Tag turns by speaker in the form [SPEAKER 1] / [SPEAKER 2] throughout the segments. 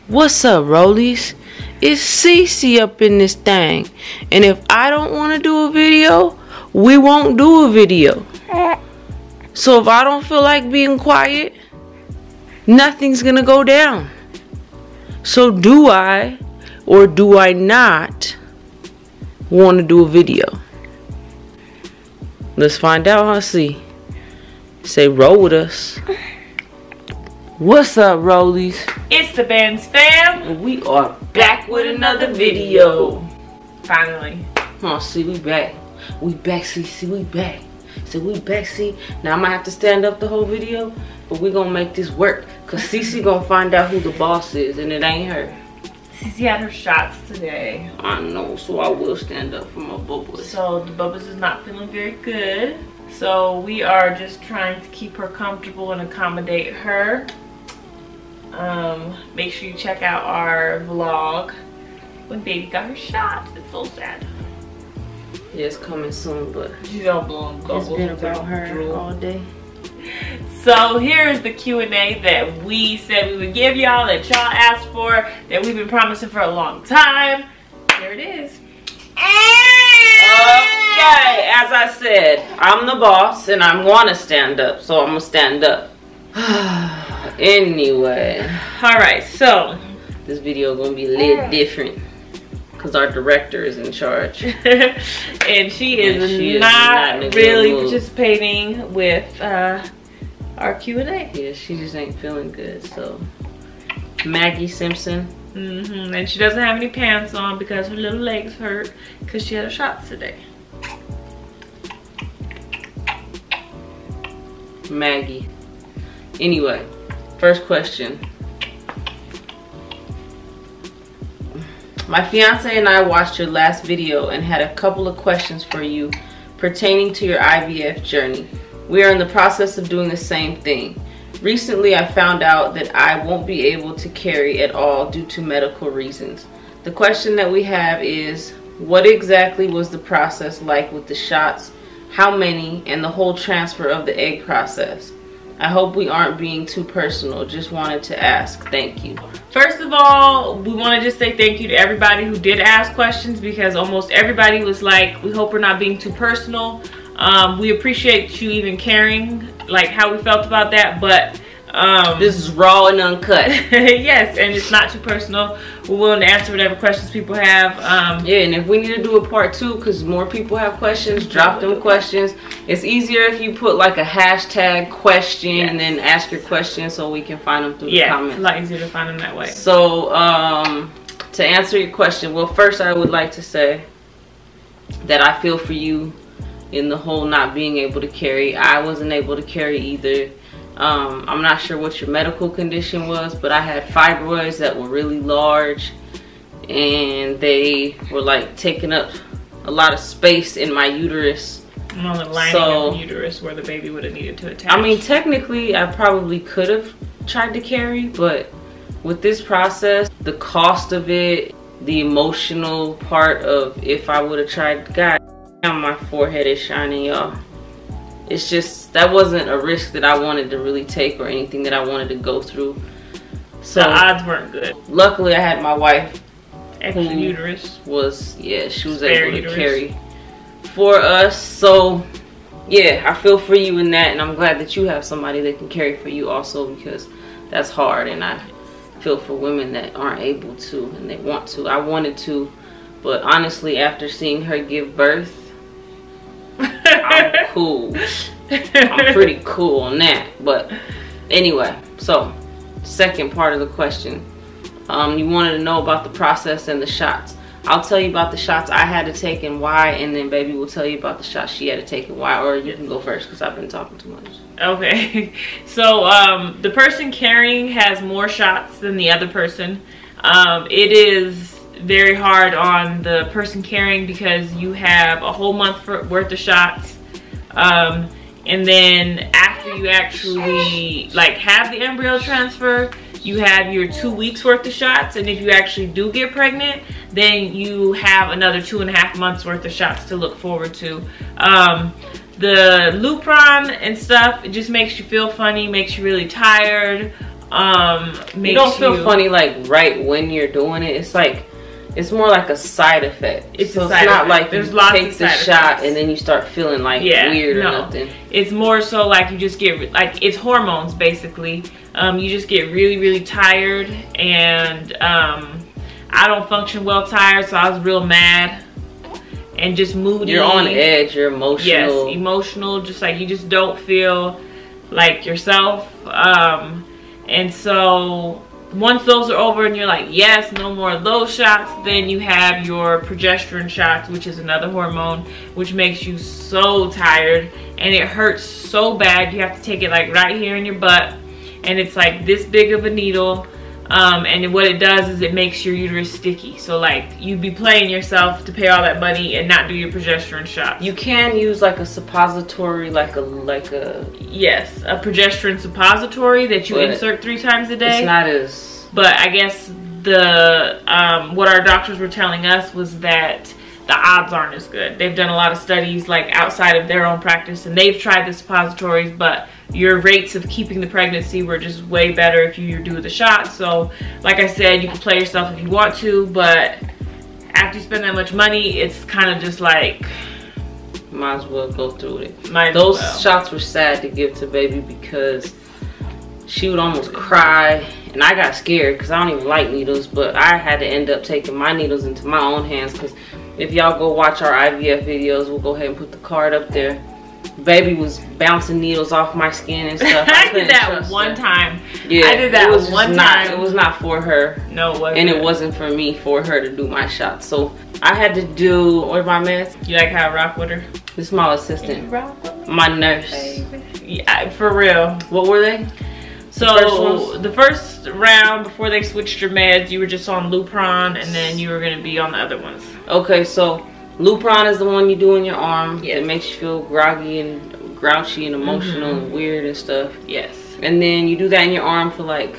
[SPEAKER 1] What's up, rollies? It's Cece up in this thing. And if I don't want to do a video, we won't do a video. So if I don't feel like being quiet, nothing's gonna go down. So do I or do I not want to do a video? Let's find out, huh? See. Say roll with us. What's up, rollies?
[SPEAKER 2] It's the Benz fam.
[SPEAKER 1] And we are back with another video.
[SPEAKER 2] Finally.
[SPEAKER 1] Oh, see, we back. We back, see, we back. So we back, see. Now I might have to stand up the whole video, but we gonna make this work. Cause Cece gonna find out who the boss is, and it ain't her.
[SPEAKER 2] Cece had her shots today.
[SPEAKER 1] I know, so I will stand up for my bubbles.
[SPEAKER 2] So the bubbles is not feeling very good. So we are just trying to keep her comfortable and accommodate her. Make sure you check out our vlog when baby got her shot. It's so sad.
[SPEAKER 1] Yeah, it's coming soon, but
[SPEAKER 2] she's all blowing bubbles.
[SPEAKER 1] It's been about her all day.
[SPEAKER 2] So here's the Q&A that we said we would give y'all, that y'all asked for, that we've been promising for a long time. Here it is.
[SPEAKER 1] Okay, as I said, I'm the boss and I'm gonna stand up, so I'm gonna stand up. Anyway,
[SPEAKER 2] alright, so
[SPEAKER 1] this video gonna be a little different because our director is in charge.
[SPEAKER 2] And she is not really participating with our Q&A.
[SPEAKER 1] Yeah, she just ain't feeling good. So Maggie Simpson.
[SPEAKER 2] And she doesn't have any pants on because her little legs hurt because she had her shots today.
[SPEAKER 1] Maggie. Anyway, first question. My fiance and I watched your last video and had a couple of questions for you pertaining to your IVF journey. We are in the process of doing the same thing. Recently, I found out that I won't be able to carry at all due to medical reasons. The question that we have is, what exactly was the process like with the shots, how many, and the whole transfer of the egg process? I hope we aren't being too personal. Just wanted to ask. Thank you.
[SPEAKER 2] First of all, we want to just say thank you to everybody who did ask questions, because almost everybody was like, we hope we're not being too personal. We appreciate you even caring like how we felt about that, but
[SPEAKER 1] this is raw and uncut.
[SPEAKER 2] Yes, and it's not too personal. We're willing to answer whatever questions people have.
[SPEAKER 1] Yeah, and if we need to do a part 2 because more people have questions, drop them questions. It's easier if you put like a hashtag question and then ask your question so we can find them through the comments.
[SPEAKER 2] It's a lot easier to find them that way.
[SPEAKER 1] So to answer your question, well, first I would like to say that I feel for you in the whole not being able to carry. I wasn't able to carry either. I'm not sure what your medical condition was, but I had fibroids that were really large and they were like taking up a lot of space in my uterus.
[SPEAKER 2] On the lining of the uterus where the baby would have needed to attach.
[SPEAKER 1] I mean, technically I probably could have tried to carry, but with this process, the cost of it, the emotional part of if I would have tried, God damn, my forehead is shining, y'all. It's just, that wasn't a risk that I wanted to really take or anything that I wanted to go through. So
[SPEAKER 2] the odds weren't good.
[SPEAKER 1] Luckily I had my wife,
[SPEAKER 2] extra uterus,
[SPEAKER 1] was, yeah, she was able to carry for us. So yeah, I feel for you in that, and I'm glad that you have somebody that can carry for you also, because that's hard. And I feel for women that aren't able to and they want to. I wanted to, but honestly after seeing her give birth, I'm cool. I'm pretty cool on that. But anyway, so second part of the question, you wanted to know about the process and the shots. I'll tell you about the shots I had to take and why, and then baby will tell you about the shots she had to take and why. Or you can go first because I've been talking too much. Okay.
[SPEAKER 2] So the person carrying has more shots than the other person. It is very hard on the person carrying because you have a whole month worth of shots, and then after you actually like have the embryo transfer, you have your 2 weeks worth of shots, and if you actually do get pregnant, then you have another 2.5 months worth of shots to look forward to. The LUPRON and stuff, it just makes you feel funny, makes you really tired.
[SPEAKER 1] You don't feel funny like right when you're doing it. It's like, it's more like a side effect.
[SPEAKER 2] It's
[SPEAKER 1] so
[SPEAKER 2] a side
[SPEAKER 1] it's not
[SPEAKER 2] effect.
[SPEAKER 1] like you take the shot and then you start feeling like weird or nothing.
[SPEAKER 2] It's more so like you just get, like, it's hormones basically. You just get really, really tired, and I don't function well tired, so I was real mad and just moody.
[SPEAKER 1] You're on edge, you're emotional.
[SPEAKER 2] Yes, emotional, just like you just don't feel like yourself. And so once those are over and you're like, yes, no more of those shots, then you have your progesterone shots, which is another hormone, which makes you so tired and it hurts so bad. You have to take it like right here in your butt, and it's like this big of a needle. And what it does is it makes your uterus sticky. So like you'd be playing yourself to pay all that money and not do your progesterone shots.
[SPEAKER 1] You can use like a suppository, like a
[SPEAKER 2] yes, a progesterone suppository that you insert 3 times a day.
[SPEAKER 1] It's not as.
[SPEAKER 2] But I guess the what our doctors were telling us was that the odds aren't as good. They've done a lot of studies like outside of their own practice, and they've tried the suppositories, but your rates of keeping the pregnancy were just way better if you do the shot. So like I said, you can play yourself if you want to, but after you spend that much money, it's kind of just like,
[SPEAKER 1] might as well go through it.
[SPEAKER 2] Those
[SPEAKER 1] shots were sad to give to baby because she would almost cry, and I got scared because I don't even like needles, but I had to end up taking my needles into my own hands, because if y'all go watch our IVF videos, we'll go ahead and put the card up there. Baby was bouncing needles off my skin and stuff.
[SPEAKER 2] I did that one time.
[SPEAKER 1] Yeah,
[SPEAKER 2] I did that one time.
[SPEAKER 1] It was not for her.
[SPEAKER 2] No, it wasn't.
[SPEAKER 1] And it wasn't for me, for her to do my shots. So I had to do, what are my meds?
[SPEAKER 2] You like how I rock with her?
[SPEAKER 1] This is my assistant. My nurse.
[SPEAKER 2] Yeah, for real.
[SPEAKER 1] What were they?
[SPEAKER 2] So the first round before they switched your meds, you were just on LUPRON, and then you were going to be on the other ones.
[SPEAKER 1] Okay, so LUPRON is the one you do in your arm.
[SPEAKER 2] Yes.
[SPEAKER 1] It makes you feel groggy and grouchy and emotional and weird and stuff.
[SPEAKER 2] Yes.
[SPEAKER 1] And then you do that in your arm for like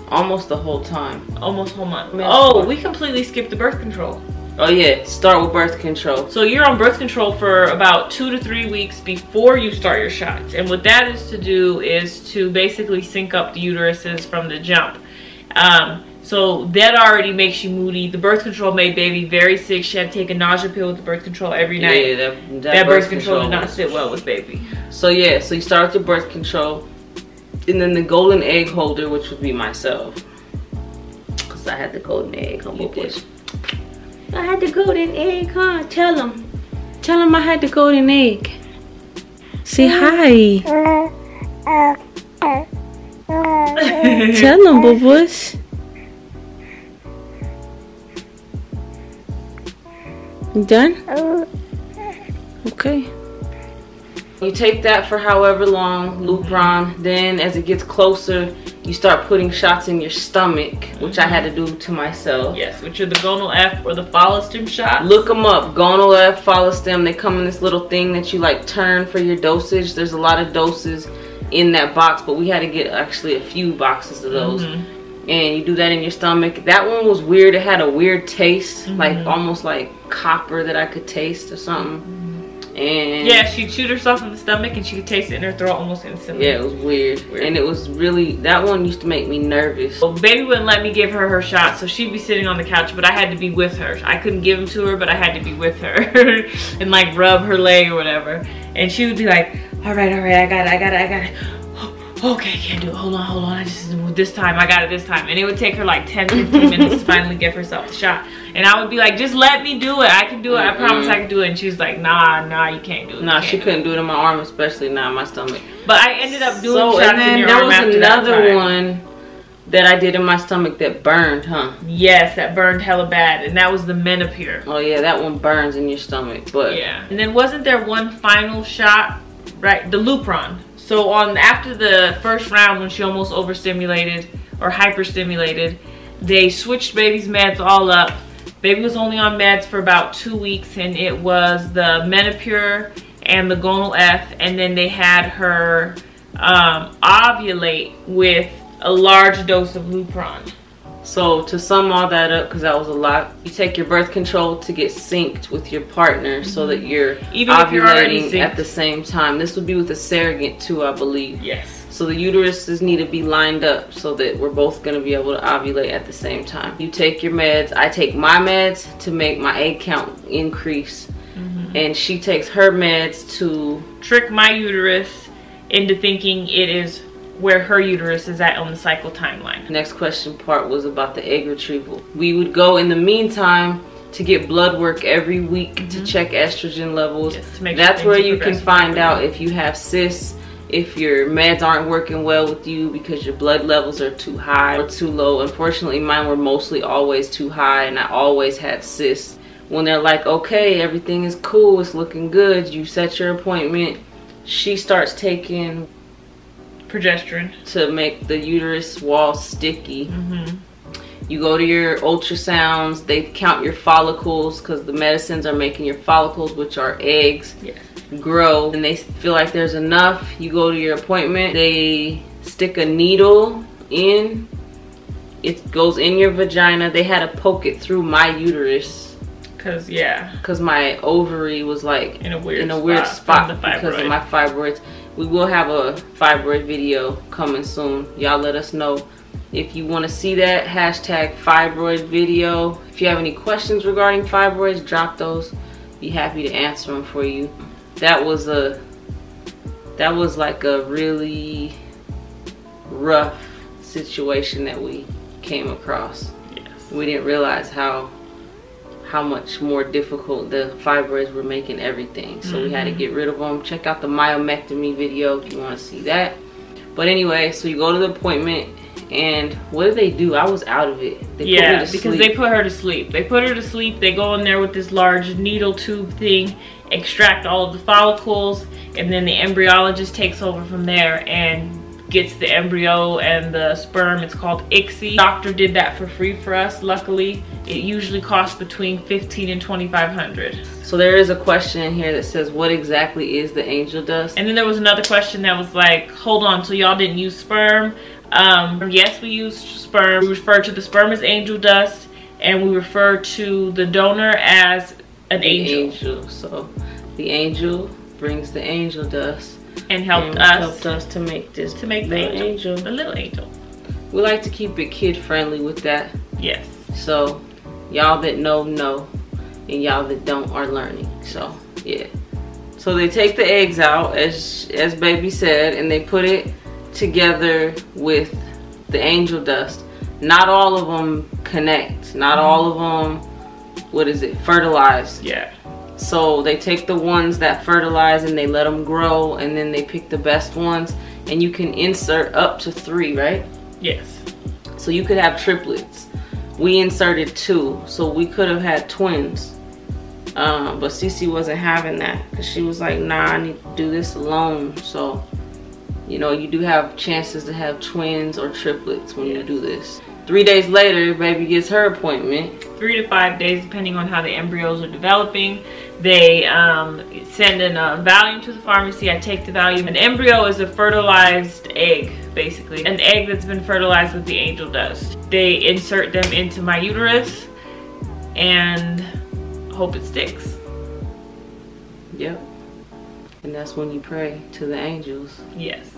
[SPEAKER 1] almost the whole time.
[SPEAKER 2] Almost whole month. Oh, we completely skipped the birth control.
[SPEAKER 1] Oh yeah, start with birth control.
[SPEAKER 2] So you're on birth control for about 2 to 3 weeks before you start your shots. And what that is to do is to basically sync up the uteruses from the jump. So that already makes you moody. The birth control made baby very sick. She had to take a nausea pill with the birth control every night.
[SPEAKER 1] Yeah,
[SPEAKER 2] that birth control did not sit well with baby.
[SPEAKER 1] So yeah, so you start with your birth control, and then the golden egg holder, which would be myself, because I had the golden egg. I had the golden egg, huh? Tell them I had the golden egg. Say hi. Tell them, boo-boos. You done? Okay. You take that for however long, LUPRON. Then as it gets closer, you start putting shots in your stomach, which I had to do to myself.
[SPEAKER 2] Yes, which are the gonal F or the follistim shots.
[SPEAKER 1] Look them up. Gonal F, follistim. They come in this little thing that you like turn for your dosage. There's a lot of doses in that box, but we had to get actually a few boxes of those. And you do that in your stomach. That one was weird. It had a weird taste, like almost like copper that I could taste or something. And
[SPEAKER 2] yeah, she chewed herself in the stomach and she could taste it in her throat almost instantly.
[SPEAKER 1] Yeah, it was weird. And it was really, that one used to make me nervous.
[SPEAKER 2] Well, baby wouldn't let me give her shot, so she'd be sitting on the couch, but I had to be with her. I couldn't give them to her, but I had to be with her and like rub her leg or whatever. And she would be like, all right, I got it. Okay, can't do it. Hold on. I just, this time, I got it this time. And it would take her like 10, 15 minutes to finally give herself the shot. And I would be like, just let me do it. I can do it. I promise I can do it. And she was like, nah, you can't do it.
[SPEAKER 1] Nah, she couldn't do it in my arm, especially not in my stomach.
[SPEAKER 2] But I ended up doing shots in your arm after that time.
[SPEAKER 1] There was another one that I did in my stomach that burned, huh?
[SPEAKER 2] Yes, that burned hella bad. And that was the MENOPUR.
[SPEAKER 1] Oh yeah, that one burns in your stomach. But
[SPEAKER 2] yeah. And then wasn't there one final shot, right? The LUPRON. So after the first round, when she almost overstimulated or hyperstimulated, they switched baby's meds all up. Baby was only on meds for about 2 weeks, and it was the MENOPUR and the gonal F, and then they had her ovulate with a large dose of LUPRON. So to sum all that up, because that was a lot, you take your birth control to get synced with your partner so that you're ovulating at the same time. This would be with a surrogate too, I believe. Yes.
[SPEAKER 1] So the uteruses need to be lined up so that we're both going to be able to ovulate at the same time. You take your meds, I take my meds to make my egg count increase. And she takes her meds to
[SPEAKER 2] trick my uterus into thinking it is where her uterus is at on the cycle timeline.
[SPEAKER 1] Next question part was about the egg retrieval. We would go in the meantime to get blood work every week to check estrogen levels.
[SPEAKER 2] Yes, to make
[SPEAKER 1] That's
[SPEAKER 2] sure
[SPEAKER 1] where you can find out if you have cysts, if your meds aren't working well with you because your blood levels are too high or too low. Unfortunately, mine were mostly always too high, and I always had cysts. When they're like, okay, everything is cool, it's looking good, you set your appointment, she starts taking
[SPEAKER 2] progesterone
[SPEAKER 1] to make the uterus wall sticky. You go to your ultrasounds, they count your follicles because the medicines are making your follicles, which are eggs, grow, and they feel like there's enough. You go to your appointment, they stick a needle in, it goes in your vagina. They had to poke it through my uterus because my ovary was like in a weird spot because of my fibroids. We will have a fibroid video coming soon. Y'all let us know if you want to see that. Hashtag fibroid video. If you have any questions regarding fibroids, drop those. Be happy to answer them for you. That was like a really rough situation that we came across. We didn't realize how much more difficult the fibroids were making everything. So we had to get rid of them. Check out the myomectomy video if you want to see that. But anyway, so you go to the appointment, and what do? I was out of it. They put me to
[SPEAKER 2] because
[SPEAKER 1] sleep.
[SPEAKER 2] they put her to sleep. They put her to sleep. They go in there with this large needle tube thing, extract all of the follicles, and then the embryologist takes over from there and gets the embryo and the sperm. It's called ICSI. Doctor did that for free for us, luckily. It usually costs between $1,500 and $2,500.
[SPEAKER 1] So there is a question in here that says, what exactly is the angel dust?
[SPEAKER 2] And then there was another question that was like, hold on, so y'all didn't use sperm? Yes, we used sperm. We refer to the sperm as angel dust, and we refer to the donor as an angel.
[SPEAKER 1] So the angel brings the angel dust
[SPEAKER 2] and helped us
[SPEAKER 1] to make this,
[SPEAKER 2] the angel, the little angel.
[SPEAKER 1] We like to keep it kid friendly with that.
[SPEAKER 2] Yes.
[SPEAKER 1] So y'all that know, and y'all that don't are learning. So yeah. So they take the eggs out, as baby said, and they put it together with the angel dust. Not all of them connect. Not all of them, fertilize.
[SPEAKER 2] Yeah.
[SPEAKER 1] So they take the ones that fertilize and they let them grow, and then they pick the best ones, and you can insert up to 3, right?
[SPEAKER 2] Yes.
[SPEAKER 1] So you could have triplets. We inserted 2, so we could have had twins. But Cece wasn't having that because she was like, nah, I need to do this alone. So, you know, you do have chances to have twins or triplets when you do this. 3 days later, baby gets her appointment.
[SPEAKER 2] 3 to 5 days, depending on how the embryos are developing. They send in a volume to the pharmacy. I take the volume. An embryo is a fertilized egg, basically. An egg that's been fertilized with the angel dust. They insert them into my uterus and hope it sticks.
[SPEAKER 1] Yep. And that's when you pray to the angels.
[SPEAKER 2] Yes.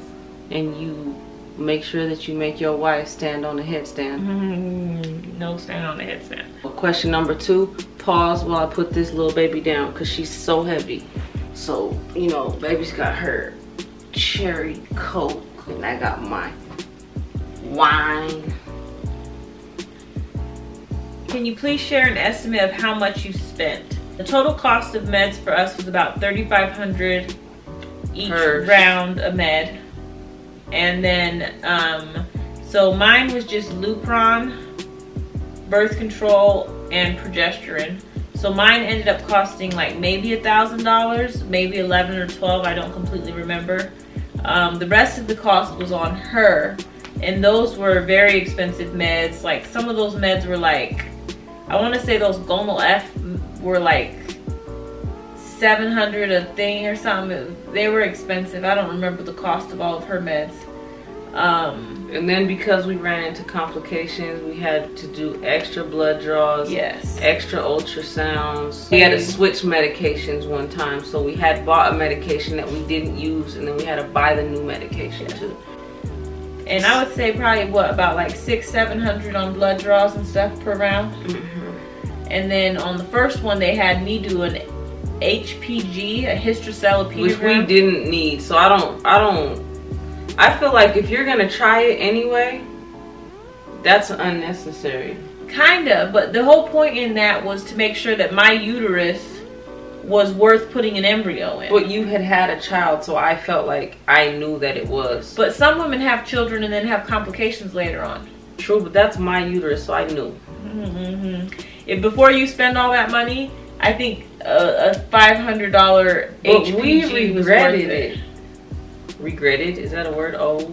[SPEAKER 1] And you make sure that you make your wife stand on the headstand.
[SPEAKER 2] No stand on the headstand.
[SPEAKER 1] Well, question number 2, pause while I put this little baby down because she's so heavy. So, you know, baby's got her cherry Coke and I got my wine.
[SPEAKER 2] Can you please share an estimate of how much you spent? The total cost of meds for us was about $3,500 each round of med. And then, so mine was just LUPRON, birth control, and progesterone. So mine ended up costing like maybe $1,000, maybe 11 or 12, I don't completely remember. The rest of the cost was on her, and those were very expensive meds. Like some of those meds were like, I want to say those Gonal F were like $700 a thing or something. They were expensive. I don't remember the cost of all of her meds.
[SPEAKER 1] And then because we ran into complications, we had to do extra blood draws, extra ultrasounds. We had to switch medications one time, so we had bought a medication that we didn't use, and then we had to buy the new medication too.
[SPEAKER 2] And I would say probably what, about like 600-700 on blood draws and stuff per round. And then on the first one, they had me do an HPG, a hysterosalpingogram,
[SPEAKER 1] which we didn't need. So I feel like if you're gonna try it anyway, that's unnecessary.
[SPEAKER 2] Kinda, but the whole point in that was to make sure that my uterus was worth putting an embryo in.
[SPEAKER 1] But you had a child, so I felt like I knew that it was.
[SPEAKER 2] But some women have children and then have complications later on.
[SPEAKER 1] True, but that's my uterus, so I knew.
[SPEAKER 2] If before you spend all that money, I think a $500 HPG
[SPEAKER 1] But we regretted
[SPEAKER 2] was worth it.
[SPEAKER 1] Regretted? Is that a word? Oh.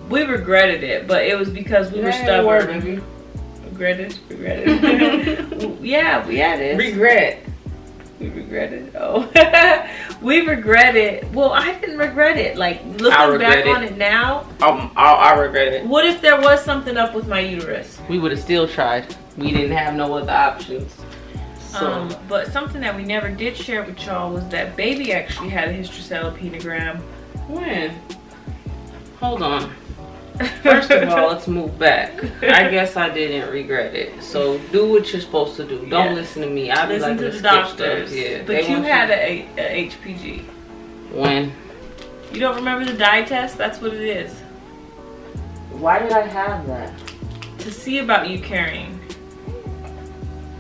[SPEAKER 2] We regretted it, but it was because we were stubborn. Regretted. Yeah, it is.
[SPEAKER 1] Regret.
[SPEAKER 2] We regret it. Oh. We regret it. Well, I didn't regret it. Like, looking back on it now.
[SPEAKER 1] I regret it.
[SPEAKER 2] What if there was something up with my uterus?
[SPEAKER 1] We would have still tried. We didn't have no other options. So.
[SPEAKER 2] But something that we never did share with y'all was that baby actually had a hysterosalpingogram.
[SPEAKER 1] When? Hold on. First of all, let's move back. I guess I didn't regret it. So do what you're supposed to do. Don't listen to me. I
[SPEAKER 2] listen to the doctors. Yeah, but you had a HPG.
[SPEAKER 1] When?
[SPEAKER 2] You don't remember the dye test? That's what it is.
[SPEAKER 1] Why did I have that?
[SPEAKER 2] To see about you carrying.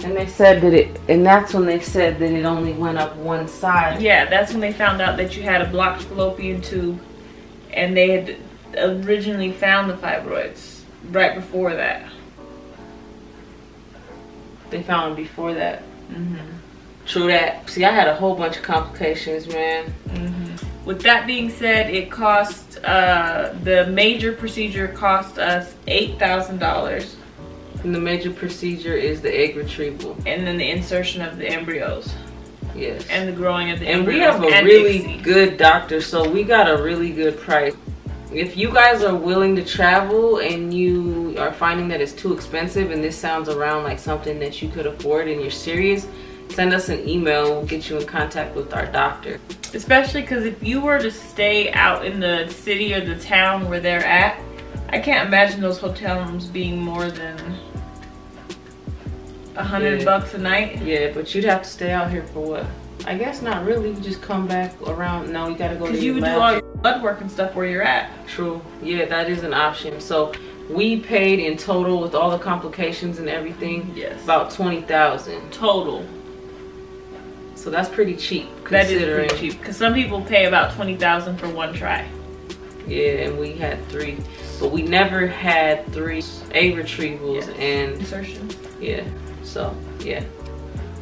[SPEAKER 1] And they said that and that's when they said that it only went up one side.
[SPEAKER 2] Yeah, that's when they found out that you had a blocked fallopian tube, and they had originally found the fibroids right before that.
[SPEAKER 1] They found them before that. True that. See, I had a whole bunch of complications, man.
[SPEAKER 2] With that being said, it cost, the major procedure cost us $8,000.
[SPEAKER 1] And the major procedure is the egg retrieval.
[SPEAKER 2] And then the insertion of the embryos.
[SPEAKER 1] Yes.
[SPEAKER 2] And the growing of the
[SPEAKER 1] and
[SPEAKER 2] embryos.
[SPEAKER 1] And we have a really good doctor, so we got a really good price. If you guys are willing to travel and you are finding that it's too expensive and this sounds around like something that you could afford and you're serious, send us an email. We'll get you in contact with our doctor.
[SPEAKER 2] Especially because if you were to stay out in the city or the town where they're at, I can't imagine those hotel rooms being more than $100 a night.
[SPEAKER 1] Yeah, but you'd have to stay out here for what? I guess not really. You just come back around. No, you gotta go to your
[SPEAKER 2] because you would do all your blood work and stuff where you're at.
[SPEAKER 1] True. Yeah, that is an option. So we paid in total with all the complications and everything. Yes. About $20,000
[SPEAKER 2] total.
[SPEAKER 1] So that's pretty cheap.
[SPEAKER 2] That is pretty cheap because some people pay about $20,000 for one try.
[SPEAKER 1] Yeah, and we had 3, but we never had 3 egg retrievals and
[SPEAKER 2] insertions.
[SPEAKER 1] Yeah. So yeah.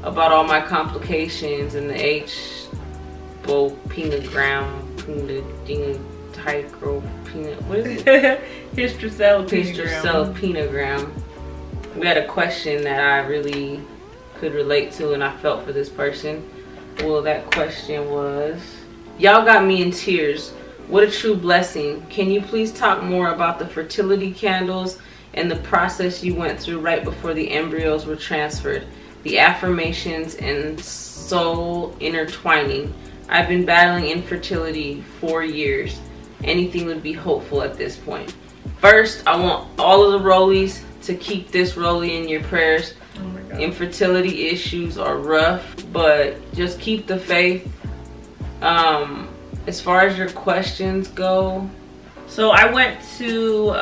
[SPEAKER 1] About all my complications and the what is it? Hysterosalpingogram. We had a question that I really could relate to and I felt for this person. Well, that question was, y'all got me in tears. What a true blessing. Can you please talk more about the fertility candles and the process you went through right before the embryos were transferred? The affirmations and soul intertwining. I've been battling infertility for years. Anything would be hopeful at this point. First, I want all of the rollies to keep this rollie in your prayers. Oh my God. Infertility issues are rough, but just keep the faith. As far as your questions go,
[SPEAKER 2] so I went to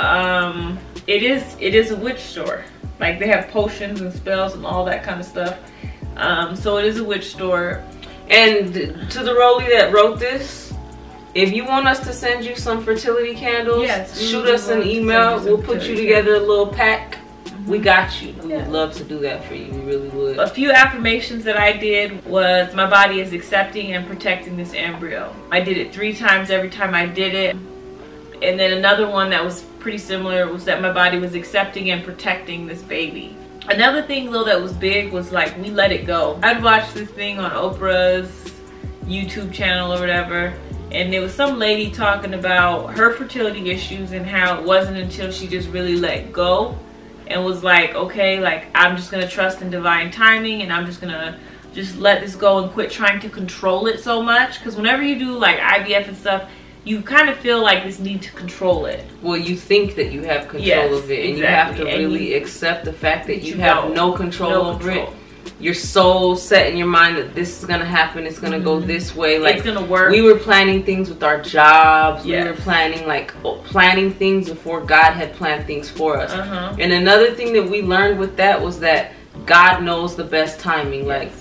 [SPEAKER 2] it is a witch store. Like they have potions and spells and all that kind of stuff. So it is a witch store.
[SPEAKER 1] And to the rollie that wrote this, if you want us to send you some fertility candles, yes, shoot us an email. We'll put you together a little pack. We got you. We would love to do that for you. We really would.
[SPEAKER 2] A few affirmations that I did was, my body is accepting and protecting this embryo. I did it 3 times every time I did it. And then another one that was pretty similar was that my body was accepting and protecting this baby. Another thing though that was big was like, we let it go. I'd watch this thing on Oprah's YouTube channel or whatever, and there was some lady talking about her fertility issues and how it wasn't until she just really let go and was like, okay, like I'm just gonna trust in divine timing and I'm just gonna just let this go and quit trying to control it so much. Because whenever you do like IVF and stuff, you kind of feel like this need to control it.
[SPEAKER 1] Well, you think that you have control of it, and you have to really accept the fact that you have no control over it. You're so set in your mind that this is gonna happen, it's gonna go this way, like
[SPEAKER 2] it's gonna work.
[SPEAKER 1] We were planning things with our jobs, we were planning things before God had planned things for us. And another thing that we learned with that was that God knows the best timing. Like,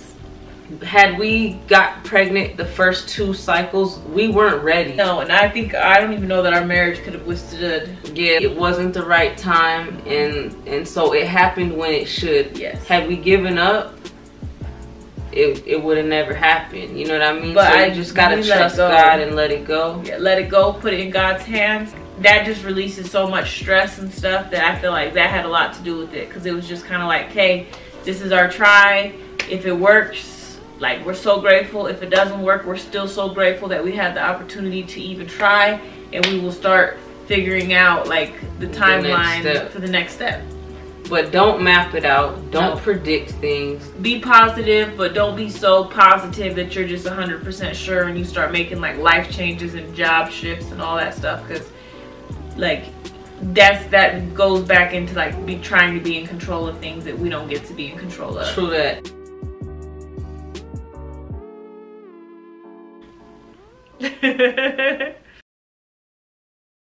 [SPEAKER 1] had we got pregnant the first 2 cycles, we weren't ready.
[SPEAKER 2] No, and I don't even know that our marriage could have withstood.
[SPEAKER 1] Yeah, it wasn't the right time, and so it happened when it should.
[SPEAKER 2] Yes.
[SPEAKER 1] Had we given up, it would have never happened. You know what I mean?
[SPEAKER 2] But
[SPEAKER 1] so you just gotta trust God and let it go.
[SPEAKER 2] Yeah, let it go. Put it in God's hands. That just releases so much stress and stuff that I feel like that had a lot to do with it, because it was just kind of like, hey, this is our try. If it works, like, we're so grateful. If it doesn't work, we're still so grateful that we had the opportunity to even try, and we will start figuring out like the timeline for the next step.
[SPEAKER 1] But don't map it out. Don't predict things.
[SPEAKER 2] Be positive, but don't be so positive that you're just 100% sure and you start making like life changes and job shifts and all that stuff, because like that goes back into like trying to be in control of things that we don't get to be in control of.
[SPEAKER 1] True that.